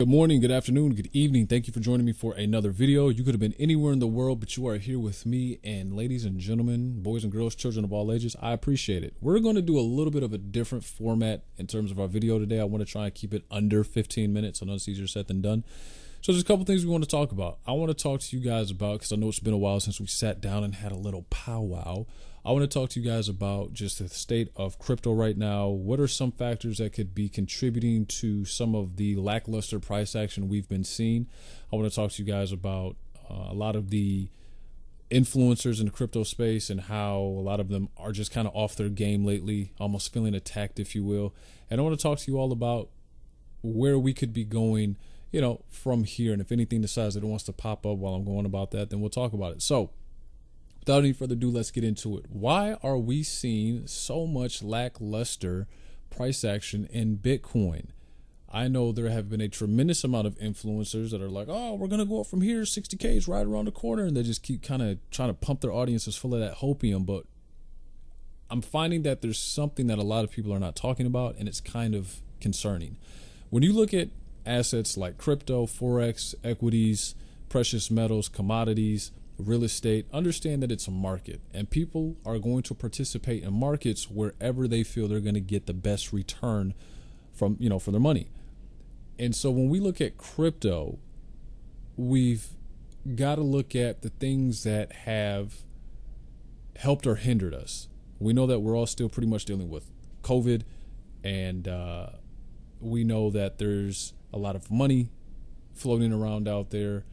Good morning, good afternoon, good evening. Thank you for joining me for another video. You could have been anywhere in the world, but you are here with me. And ladies and gentlemen, boys and girls, children of all ages, I appreciate it. We're going to do a little bit of a different format in terms of our video today. I want to try and keep it under 15 minutes. I know it's easier said than done. So there's a couple things we want to talk about. I want to talk to you guys about, because I know it's been a while since we sat down and had a little powwow. I want to talk to you guys about just the state of crypto right now. What are some factors that could be contributing to some of the lackluster price action we've been seeing? I want to talk to you guys about a lot of the influencers in the crypto space and how a lot of them are just kind of off their game lately, almost feeling attacked, if you will. And I want to talk to you all about where we could be going, from here. And if anything decides that it wants to pop up while I'm going about that, then we'll talk about it. So without any further ado, let's get into it. Why are we seeing so much lackluster price action in Bitcoin? I know there have been a tremendous amount of influencers that are like, oh, we're going to go up from here. 60K is right around the corner. And they just keep kind of trying to pump their audiences full of that hopium. But I'm finding that there's something that a lot of people are not talking about, and it's kind of concerning. When you look at assets like crypto, forex, equities, precious metals, commodities, real estate, understand that it's a market, and people are going to participate in markets wherever they feel they're going to get the best return from, for their money. And so when we look at crypto, we've got to look at the things that have helped or hindered us. We know that we're all still pretty much dealing with COVID, and we know that there's a lot of money floating around out there,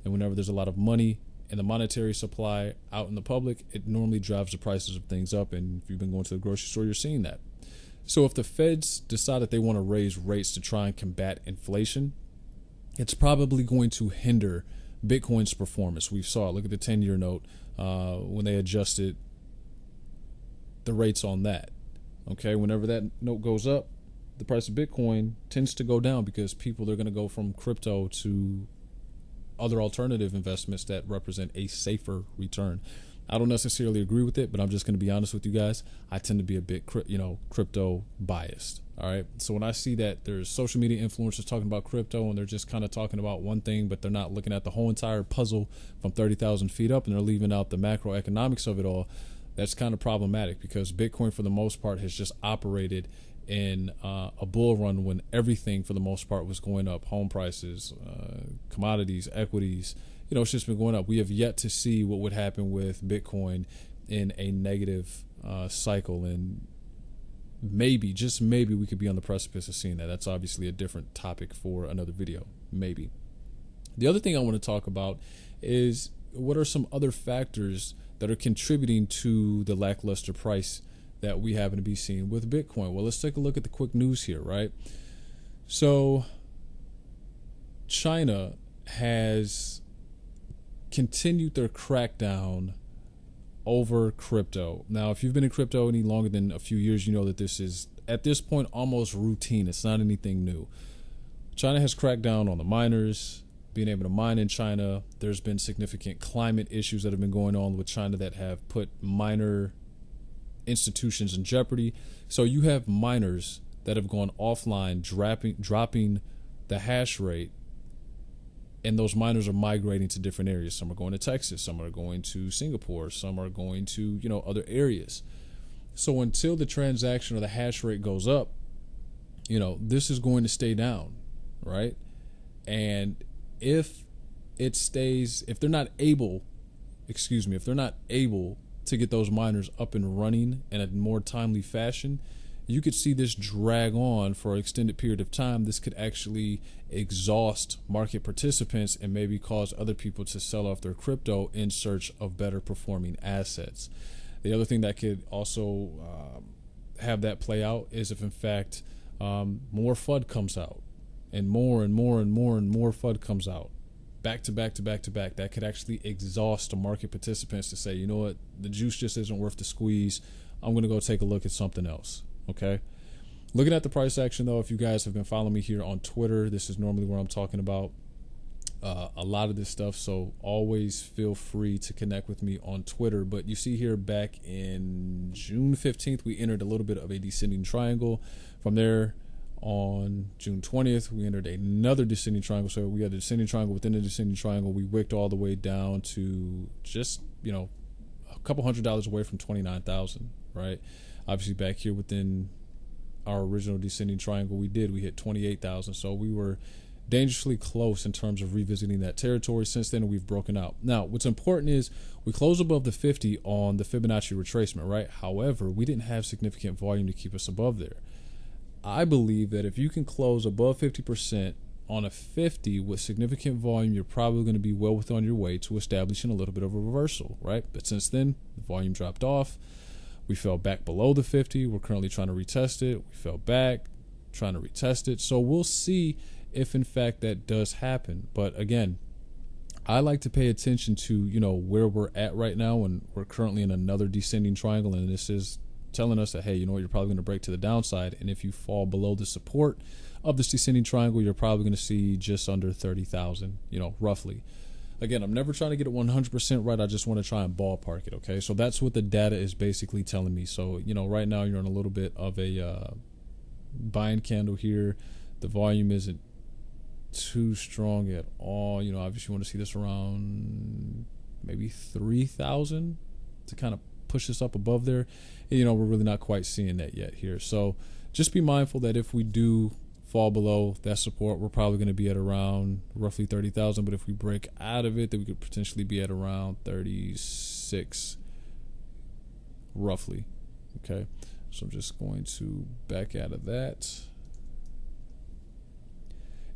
and whenever there's a lot of money and the monetary supply out in the public, it normally drives the prices of things up. And if you've been going to the grocery store, you're seeing that. So if the feds decide that they want to raise rates to try and combat inflation, it's probably going to hinder Bitcoin's performance. We saw it. Look at the 10-year note when they adjusted the rates on that. Okay, whenever that note goes up, the price of Bitcoin tends to go down because people are going to go from crypto to other alternative investments that represent a safer return. I don't necessarily agree with it, but I'm just going to be honest with you guys. I tend to be a bit, crypto biased. All right. So when I see that there's social media influencers talking about crypto and they're just kind of talking about one thing, but they're not looking at the whole entire puzzle from 30,000 feet up, and they're leaving out the macroeconomics of it all, that's kind of problematic, because Bitcoin for the most part has just operated in a bull run when everything for the most part was going up. Home prices, commodities, equities, it's just been going up. We have yet to see what would happen with Bitcoin in a negative cycle, and maybe, just maybe, we could be on the precipice of seeing that. That's obviously a different topic for another video, maybe. The other thing I want to talk about is what are some other factors that are contributing to the lackluster price that we happen to be seeing with Bitcoin. Well, let's take a look at the quick news here, right? So China has continued their crackdown over crypto. Now, if you've been in crypto any longer than a few years, you know that this is, at this point, almost routine. It's not anything new. China has cracked down on the miners being able to mine in China. There's been significant climate issues that have been going on with China that have put miner institutions in jeopardy. So you have miners that have gone offline, dropping the hash rate, and those miners are migrating to different areas. Some are going to Texas, some are going to Singapore, some are going to other areas. So until the transaction or the hash rate goes up, this is going to stay down, right? And if they're not able to get those miners up and running in a more timely fashion, you could see this drag on for an extended period of time. This could actually exhaust market participants and maybe cause other people to sell off their crypto in search of better performing assets. The other thing that could also have that play out is if, in fact, more FUD comes out, and more FUD comes out, back to back, that could actually exhaust the market participants to say, you know what, the juice just isn't worth the squeeze. I'm going to go take a look at something else. Okay. Looking at the price action, though, if you guys have been following me here on Twitter, this is normally where I'm talking about a lot of this stuff. So always feel free to connect with me on Twitter. But you see here back in June 15th, we entered a little bit of a descending triangle. From there, On June 20th, we entered another descending triangle. So we had a descending triangle within the descending triangle. We wicked all the way down to just, a couple $100 away from 29,000, right? Obviously back here within our original descending triangle, we hit 28,000. So we were dangerously close in terms of revisiting that territory. Since then, we've broken out. Now, what's important is we closed above the 50 on the Fibonacci retracement, right? However, we didn't have significant volume to keep us above there. I believe that if you can close above 50% on a 50 with significant volume, you're probably going to be well within your way to establishing a little bit of a reversal, right? But since then, the volume dropped off. We fell back below the 50. We're currently trying to retest it. We fell back, trying to retest it. So we'll see if, in fact, that does happen. But again, I like to pay attention to, where we're at right now, and we're currently in another descending triangle, and this is telling us that, hey, you're probably going to break to the downside. And if you fall below the support of this descending triangle, you're probably going to see just under 30,000, roughly. Again, I'm never trying to get it 100% right. I just want to try and ballpark it. Okay. So that's what the data is basically telling me. So, right now you're on a little bit of a buying candle here. The volume isn't too strong at all. Obviously you want to see this around maybe 3,000 to kind of push us up above there. And, we're really not quite seeing that yet here. So just be mindful that if we do fall below that support, we're probably going to be at around roughly 30,000. But if we break out of it, then we could potentially be at around 36 roughly. Okay. So I'm just going to back out of that.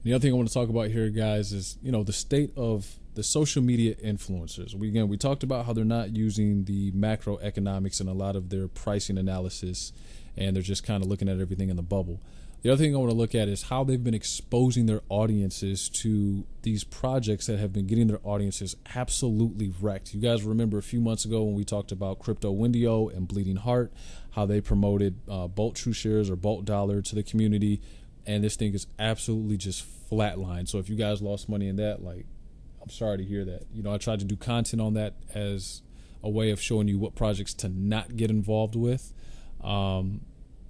The other thing I want to talk about here, guys, is, the state of the social media influencers. We talked about how they're not using the macroeconomics in a lot of their pricing analysis, and they're just kind of looking at everything in the bubble. The other thing I want to look at is how they've been exposing their audiences to these projects that have been getting their audiences absolutely wrecked. You guys remember a few months ago when we talked about Crypto Windio and Bleeding Heart, how they promoted Bolt True Shares or Bolt Dollar to the community, and this thing is absolutely just flatlined. So if you guys lost money in that, I'm sorry to hear that. I tried to do content on that as a way of showing you what projects to not get involved with.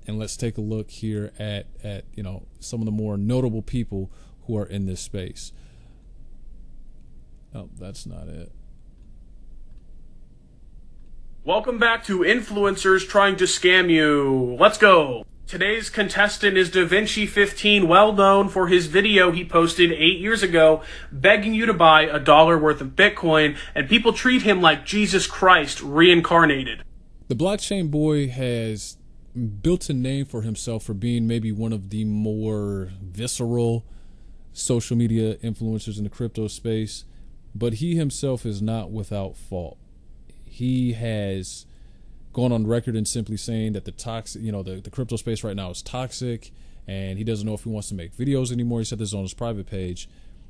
And let's take a look here at some of the more notable people who are in this space. Oh, that's not it. Welcome back to Influencers Trying to Scam You. Let's go. Today's contestant is DaVinci15, well known for his video he posted 8 years ago begging you to buy $1 worth of Bitcoin, and people treat him like Jesus Christ reincarnated. The blockchain boy has built a name for himself for being maybe one of the more visceral social media influencers in the crypto space, but he himself is not without fault. He has gone on record and simply saying that the crypto space right now is toxic, and he doesn't know if he wants to make videos anymore. He said this on his private page.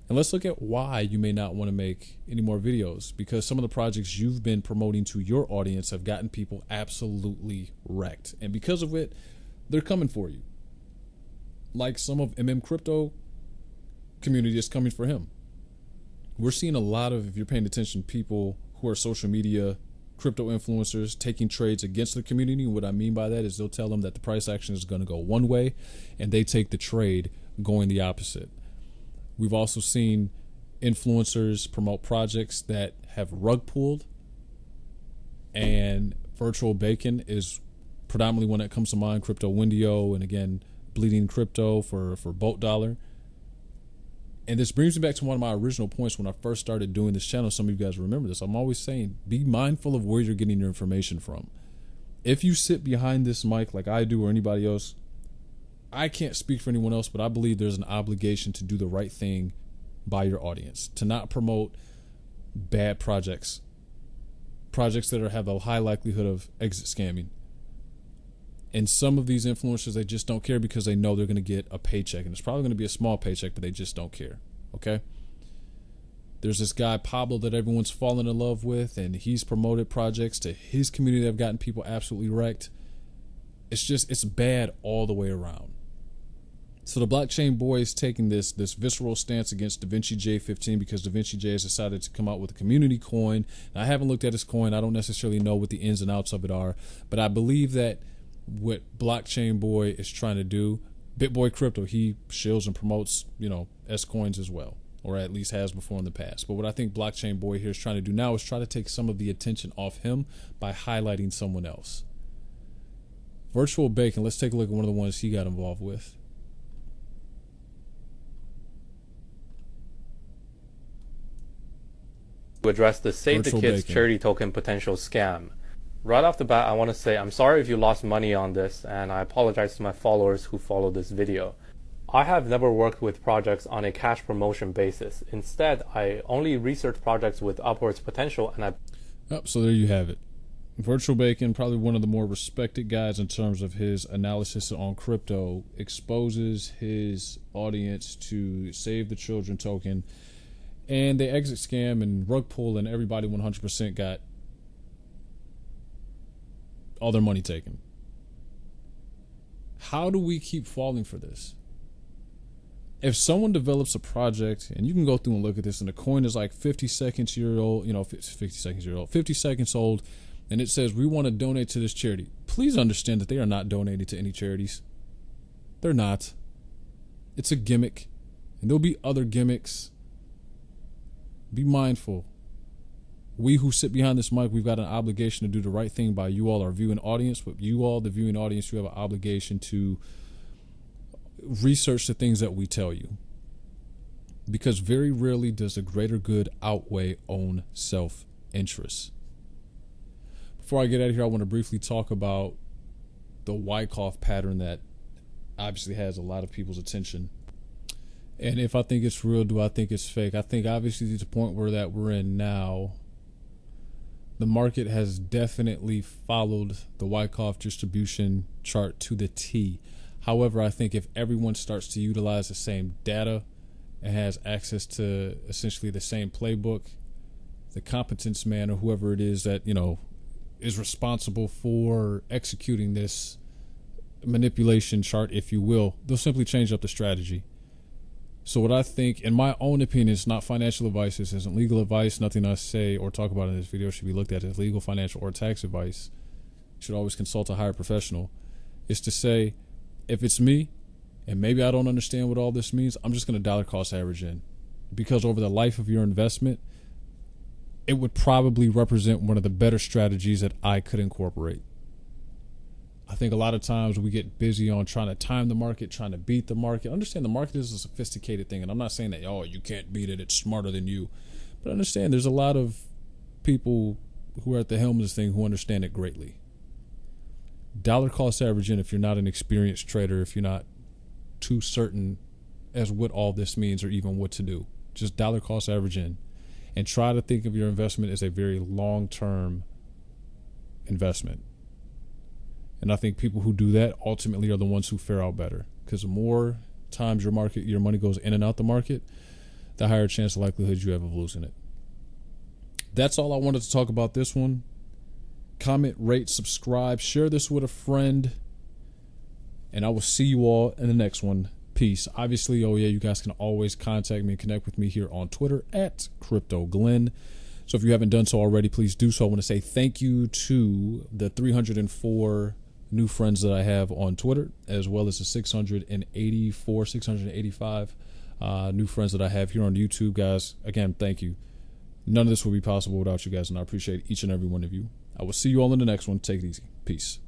And let's look at why you may not want to make any more videos, because some of the projects you've been promoting to your audience have gotten people absolutely wrecked. And because of it, they're coming for you. Like some of MMCrypto community is coming for him. We're seeing a lot of, if you're paying attention, people who are social media crypto influencers taking trades against the community. And what I mean by that is they'll tell them that the price action is going to go one way, and they take the trade going the opposite. We've also seen influencers promote projects that have rug pulled, and Virtual Bacon is predominantly one that comes to mind. Crypto Windio, and again, Bleeding Crypto for Bolt Dollar. And this brings me back to one of my original points when I first started doing this channel. Some of you guys remember this. I'm always saying, be mindful of where you're getting your information from. If you sit behind this mic like I do or anybody else, I can't speak for anyone else, but I believe there's an obligation to do the right thing by your audience, to not promote bad projects that have a high likelihood of exit scamming. And some of these influencers, they just don't care because they know they're going to get a paycheck. And it's probably going to be a small paycheck, but they just don't care. Okay? There's this guy, Pablo, that everyone's fallen in love with, and he's promoted projects to his community that have gotten people absolutely wrecked. It's bad all the way around. So the blockchain boy is taking this visceral stance against DaVinci15 because DaVinci has decided to come out with a community coin. Now, I haven't looked at his coin. I don't necessarily know what the ins and outs of it are, but I believe that what blockchain boy is trying to do BitBoy Crypto, he shills and promotes, S coins as well, or at least has before in the past. But what I think Blockchain Boy here is trying to do now is try to take some of the attention off him by highlighting someone else. Virtual Bacon, let's take a look at one of the ones he got involved with. To address the Save Virtual the Kids Bacon. charity token potential scam. Right off the bat, I want to say I'm sorry if you lost money on this, and I apologize to my followers who follow this video. I have never worked with projects on a cash promotion basis. Instead, I only research projects with upwards potential, and So there you have it. Virtual Bacon, probably one of the more respected guys in terms of his analysis on crypto, exposes his audience to Save the Children token, and they exit scam and rug pull, and everybody 100% got all their money taken. How do we keep falling for this? If someone develops a project, and you can go through and look at this, and the coin is like 50 seconds old, and it says we want to donate to this charity, please understand that they are not donating to any charities. They're not. It's a gimmick, and there'll be other gimmicks. Be mindful. We who sit behind this mic, we've got an obligation to do the right thing by you all, our viewing audience. But you all, the viewing audience, you have an obligation to research the things that we tell you. Because very rarely does the greater good outweigh own self-interest. Before I get out of here, I want to briefly talk about the Wyckoff pattern that obviously has a lot of people's attention. And if I think it's real, do I think it's fake? I think obviously to the point where that we're in now, the market has definitely followed the Wyckoff distribution chart to the T. However, I think if everyone starts to utilize the same data and has access to essentially the same playbook, the competence man or whoever it is that, is responsible for executing this manipulation chart, if you will, they'll simply change up the strategy. So what I think, in my own opinion, it's not financial advice. This isn't legal advice. Nothing I say or talk about in this video should be looked at as legal, financial, or tax advice. You should always consult a higher professional. It's to say, if it's me, and maybe I don't understand what all this means, I'm just going to dollar cost average in. Because over the life of your investment, it would probably represent one of the better strategies that I could incorporate. I think a lot of times we get busy on trying to time the market, trying to beat the market. Understand the market is a sophisticated thing, and I'm not saying that, you can't beat it, it's smarter than you. But understand there's a lot of people who are at the helm of this thing who understand it greatly. Dollar cost average in if you're not an experienced trader, if you're not too certain as what all this means or even what to do. Just dollar cost average in. And try to think of your investment as a very long-term investment. And I think people who do that ultimately are the ones who fare out better. Because the more times your money goes in and out the market, the higher chance of likelihood you have of losing it. That's all I wanted to talk about this one. Comment, rate, subscribe, share this with a friend. And I will see you all in the next one. Peace. Obviously, you guys can always contact me and connect with me here on Twitter at CryptoGlenn. So if you haven't done so already, please do so. I want to say thank you to the 304 new friends that I have on Twitter, as well as the 685 new friends that I have here on YouTube, guys. Again, thank you. None of this would be possible without you guys, and I appreciate each and every one of you. I will see you all in the next one. Take it easy. Peace.